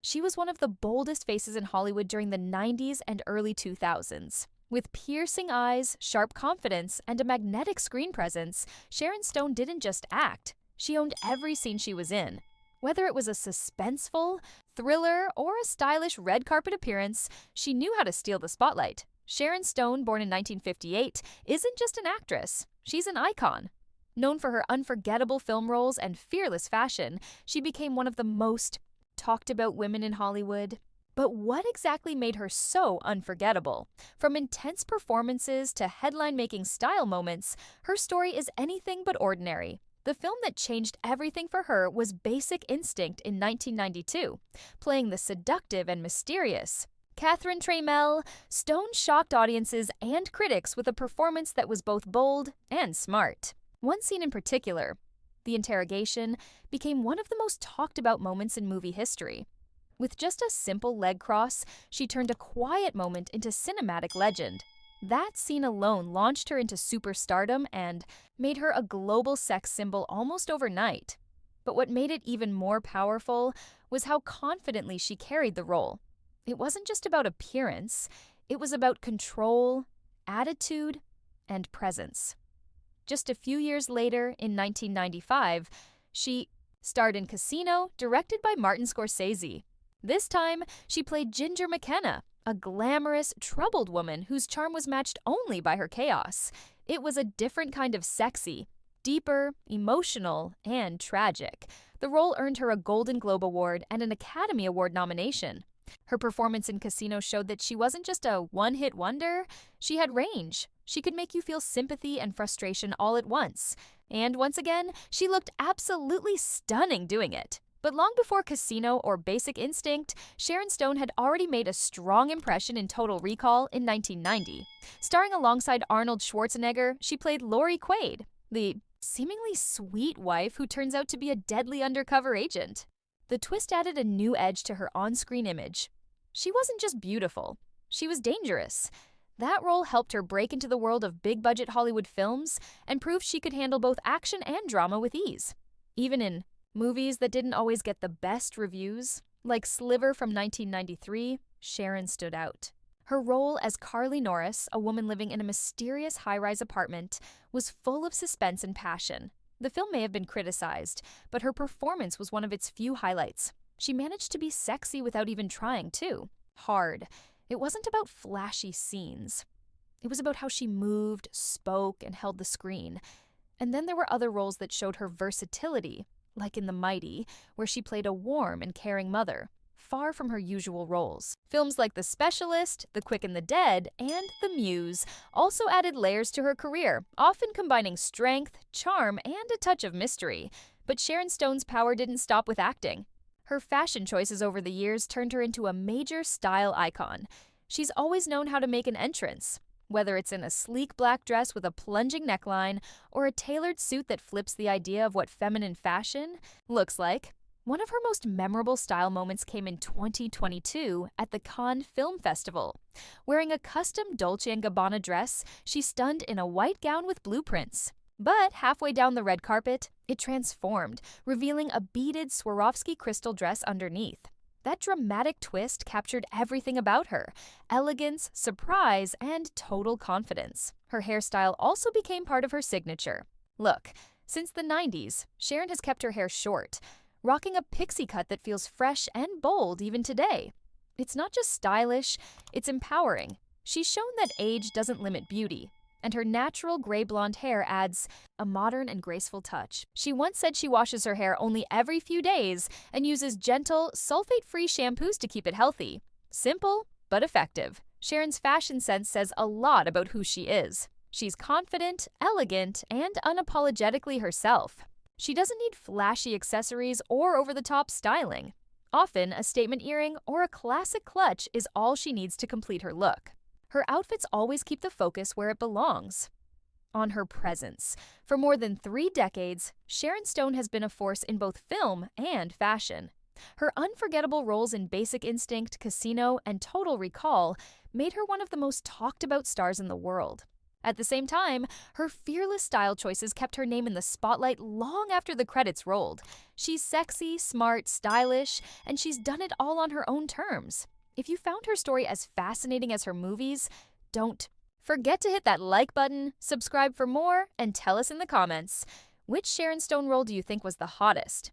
She was one of the boldest faces in Hollywood during the 90s and early 2000s. With piercing eyes, sharp confidence, and a magnetic screen presence, Sharon Stone didn't just act, she owned every scene she was in. Whether it was a suspenseful, thriller, or a stylish red carpet appearance, she knew how to steal the spotlight. Sharon Stone, born in 1958, isn't just an actress, she's an icon. Known for her unforgettable film roles and fearless fashion, she became one of the most talked about women in Hollywood. But what exactly made her so unforgettable? From intense performances to headline making style moments, her story is anything but ordinary. The film that changed everything for her was Basic Instinct in 1992, playing the seductive and mysterious Catherine Trammell. Stone shocked audiences and critics with a performance that was both bold and smart. One scene in particular, the interrogation, became one of the most talked about moments in movie history. With just a simple leg cross, she turned a quiet moment into cinematic legend. That scene alone launched her into superstardom and made her a global sex symbol almost overnight. But what made it even more powerful was how confidently she carried the role. It wasn't just about appearance, it was about control, attitude, and presence. Just a few years later, in 1995, she starred in Casino, directed by Martin Scorsese. This time, she played Ginger McKenna, a glamorous, troubled woman whose charm was matched only by her chaos. It was a different kind of sexy, deeper, emotional, and tragic. The role earned her a Golden Globe Award and an Academy Award nomination. Her performance in Casino showed that she wasn't just a one-hit wonder, she had range. She could make you feel sympathy and frustration all at once. And once again, she looked absolutely stunning doing it. But long before Casino or Basic Instinct, Sharon Stone had already made a strong impression in Total Recall in 1990. Starring alongside Arnold Schwarzenegger, she played Lori Quaid, the seemingly sweet wife who turns out to be a deadly undercover agent. The twist added a new edge to her on-screen image. She wasn't just beautiful, she was dangerous. That role helped her break into the world of big-budget Hollywood films and proved she could handle both action and drama with ease. Even in movies that didn't always get the best reviews, like Sliver from 1993, Sharon stood out. Her role as Carly Norris, a woman living in a mysterious high-rise apartment, was full of suspense and passion. The film may have been criticized, but her performance was one of its few highlights. She managed to be sexy without even trying, too. Hard. It wasn't about flashy scenes. It was about how she moved, spoke, and held the screen. And then there were other roles that showed her versatility, like in The Mighty, where she played a warm and caring mother, far from her usual roles. Films like The Specialist, The Quick and the Dead, and The Muse also added layers to her career, often combining strength, charm, and a touch of mystery. But Sharon Stone's power didn't stop with acting. Her fashion choices over the years turned her into a major style icon. She's always known how to make an entrance, whether it's in a sleek black dress with a plunging neckline or a tailored suit that flips the idea of what feminine fashion looks like. One of her most memorable style moments came in 2022 at the Cannes Film Festival. Wearing a custom Dolce & Gabbana dress, she stunned in a white gown with blueprints. But halfway down the red carpet, it transformed, revealing a beaded Swarovski crystal dress underneath. That dramatic twist captured everything about her: elegance, surprise, and total confidence. Her hairstyle also became part of her signature. Look, since the 90s, Sharon has kept her hair short, rocking a pixie cut that feels fresh and bold even today. It's not just stylish, it's empowering. She's shown that age doesn't limit beauty, and her natural gray blonde hair adds a modern and graceful touch. She once said she washes her hair only every few days and uses gentle, sulfate-free shampoos to keep it healthy. Simple, but effective. Sharon's fashion sense says a lot about who she is. She's confident, elegant, and unapologetically herself. She doesn't need flashy accessories or over-the-top styling. Often, a statement earring or a classic clutch is all she needs to complete her look. Her outfits always keep the focus where it belongs, on her presence. For more than 3 decades, Sharon Stone has been a force in both film and fashion. Her unforgettable roles in Basic Instinct, Casino, and Total Recall made her one of the most talked about stars in the world. At the same time, her fearless style choices kept her name in the spotlight long after the credits rolled. She's sexy, smart, stylish, and she's done it all on her own terms. If you found her story as fascinating as her movies, don't forget to hit that like button, subscribe for more, and tell us in the comments, which Sharon Stone role do you think was the hottest?